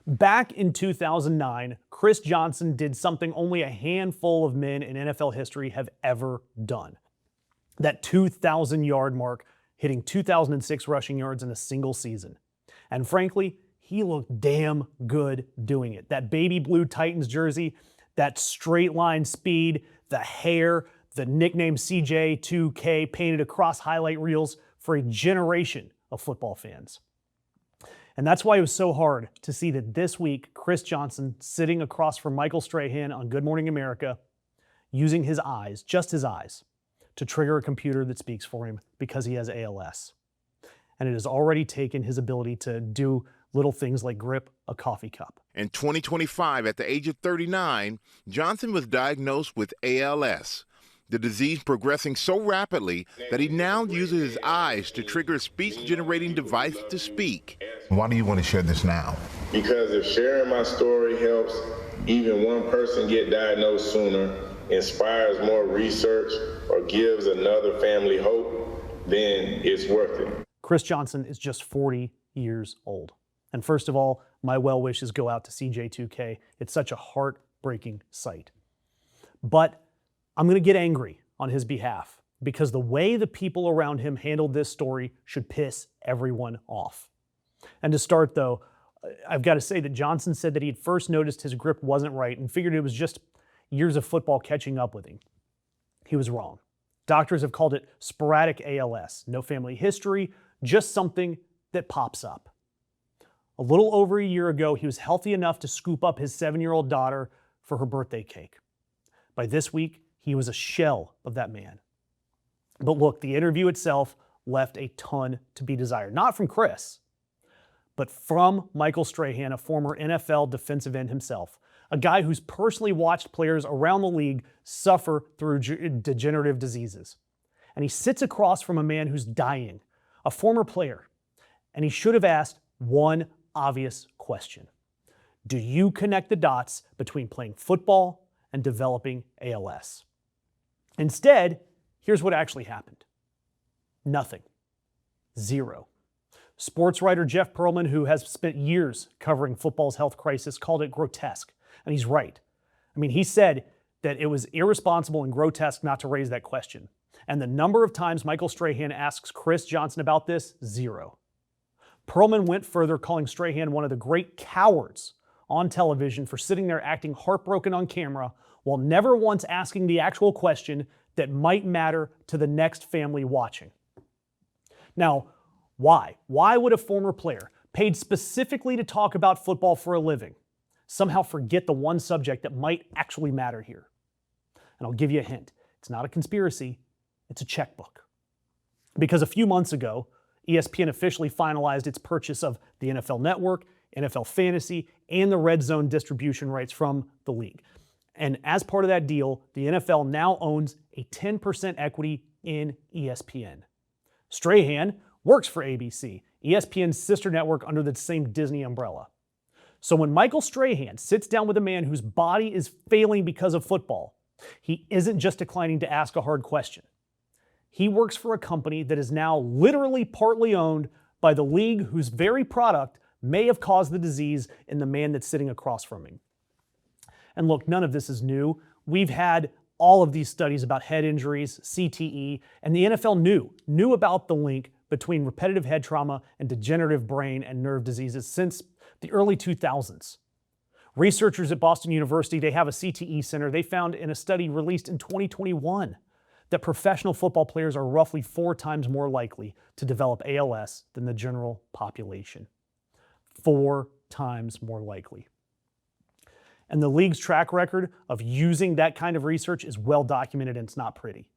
Back in 2009, Chris Johnson did something only a handful of men in NFL history have ever done. That 2,000-yard mark, hitting 2,006 rushing yards in a single season. And frankly, he looked damn good doing it. That baby blue Titans jersey, that straight line speed, the hair, the nickname CJ2K painted across highlight reels for a generation of football fans. And that's why it was so hard to see that this week, Chris Johnson sitting across from Michael Strahan on Good Morning America, using his eyes, just his eyes, to trigger a computer that speaks for him because he has ALS. And it has already taken his ability to do little things like grip a coffee cup. In 2025, at the age of 39, Johnson was diagnosed with ALS, the disease progressing so rapidly that he now uses his eyes to trigger a speech-generating device to speak. Why do you want to share this now? Because if sharing my story helps even one person get diagnosed sooner, inspires more research, or gives another family hope, then it's worth it. Chris Johnson is just 40 years old. And first of all, my well wishes go out to CJ2K. It's such a heartbreaking sight. But I'm going to get angry on his behalf because the way the people around him handled this story should piss everyone off. And to start, though, I've got to say that Johnson said that he had first noticed his grip wasn't right and figured it was just years of football catching up with him. He was wrong. Doctors have called it sporadic ALS. No family history, just something that pops up. A little over a year ago, he was healthy enough to scoop up his 7-year-old daughter for her birthday cake. By this week, he was a shell of that man. But look, the interview itself left a ton to be desired. Not from Chris, but from Michael Strahan, a former NFL defensive end himself, a guy who's personally watched players around the league suffer through degenerative diseases. And he sits across from a man who's dying, a former player, and he should have asked one obvious question. Do you connect the dots between playing football and developing ALS? Instead, here's what actually happened. Nothing. Zero. Sports writer Jeff Pearlman, who has spent years covering football's health crisis, called it grotesque. And he's right. I mean, he said that it was irresponsible and grotesque not to raise that question. And the number of times Michael Strahan asks Chris Johnson about this, zero. Pearlman went further, calling Strahan one of the great cowards on television for sitting there acting heartbroken on camera while never once asking the actual question that might matter to the next family watching. Now, why? Why would a former player, paid specifically to talk about football for a living, somehow forget the one subject that might actually matter here? And I'll give you a hint. It's not a conspiracy, it's a checkbook. Because a few months ago, ESPN officially finalized its purchase of the NFL Network, NFL Fantasy, and the Red Zone distribution rights from the league. And as part of that deal, the NFL now owns a 10% equity in ESPN. Strahan works for ABC, ESPN's sister network under the same Disney umbrella. So when Michael Strahan sits down with a man whose body is failing because of football, he isn't just declining to ask a hard question. He works for a company that is now literally partly owned by the league whose very product may have caused the disease in the man that's sitting across from him. And look, none of this is new. We've had all of these studies about head injuries, CTE, and the NFL knew about the link between repetitive head trauma and degenerative brain and nerve diseases since the early 2000s. Researchers at Boston University, they have a CTE center. They found in a study released in 2021 that professional football players are roughly 4 times more likely to develop ALS than the general population. 4 times more likely. And the league's track record of using that kind of research is well documented, and it's not pretty.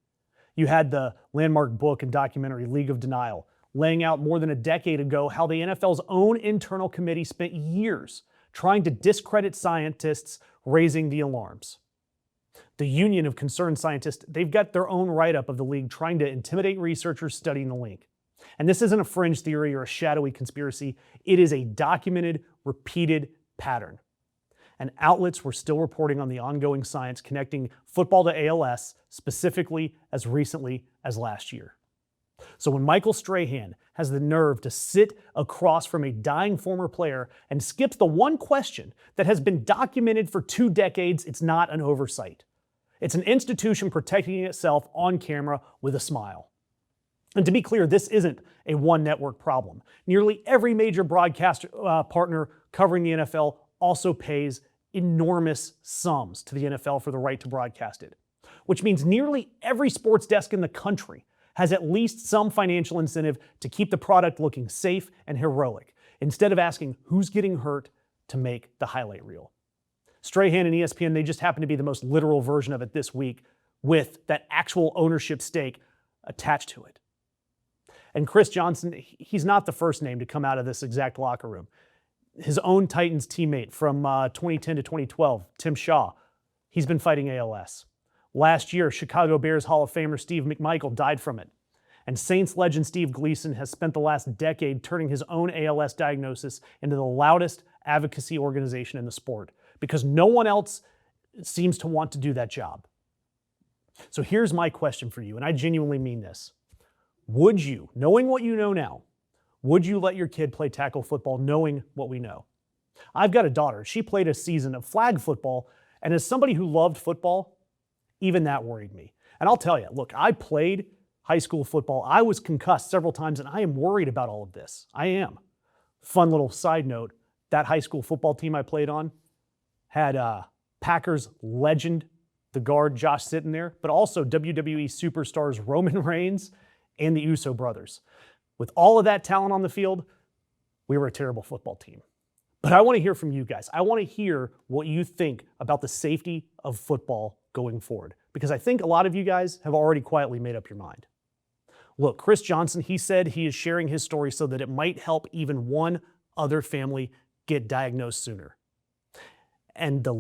You had the landmark book and documentary League of Denial, laying out more than a decade ago how the NFL's own internal committee spent years trying to discredit scientists raising the alarms. The Union of Concerned Scientists, they've got their own write-up of the league trying to intimidate researchers studying the link. And this isn't a fringe theory or a shadowy conspiracy. It is a documented, repeated pattern. And outlets were still reporting on the ongoing science connecting football to ALS, specifically as recently as last year. So when Michael Strahan has the nerve to sit across from a dying former player and skips the one question that has been documented for 2 decades, it's not an oversight. It's an institution protecting itself on camera with a smile. And to be clear, this isn't a one network problem. Nearly every major broadcast partner covering the NFL also pays enormous sums to the NFL for the right to broadcast it, which means nearly every sports desk in the country has at least some financial incentive to keep the product looking safe and heroic, instead of asking who's getting hurt to make the highlight reel. Strahan and ESPN, they just happen to be the most literal version of it this week, with that actual ownership stake attached to it. And Chris Johnson, he's not the first name to come out of this exact locker room. His own Titans teammate from 2010 to 2012, Tim Shaw, he's been fighting ALS. Last year, Chicago Bears Hall of Famer Steve McMichael died from it. And Saints legend Steve Gleason has spent the last decade turning his own ALS diagnosis into the loudest advocacy organization in the sport, because no one else seems to want to do that job. So here's my question for you, and I genuinely mean this. Would you, knowing what you know now, would you let your kid play tackle football knowing what we know? I've got a daughter. She played a season of flag football, and as somebody who loved football, even that worried me. And I'll tell you, look, I played high school football. I was concussed several times, and I am worried about all of this. I am. Fun little side note, that high school football team I played on had Packers legend, the guard Josh Sitton there, but also WWE superstars Roman Reigns and the Uso brothers. With all of that talent on the field, we were a terrible football team. But I want to hear from you guys. I want to hear what you think about the safety of football going forward, because I think a lot of you guys have already quietly made up your mind. Look, Chris Johnson, he said he is sharing his story so that it might help even one other family get diagnosed sooner. And at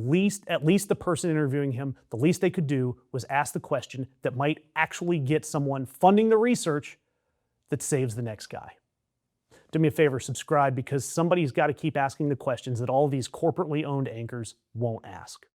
least the person interviewing him, the least they could do was ask the question that might actually get someone funding the research that saves the next guy. Do me a favor, subscribe, because somebody's got to keep asking the questions that all these corporately owned anchors won't ask.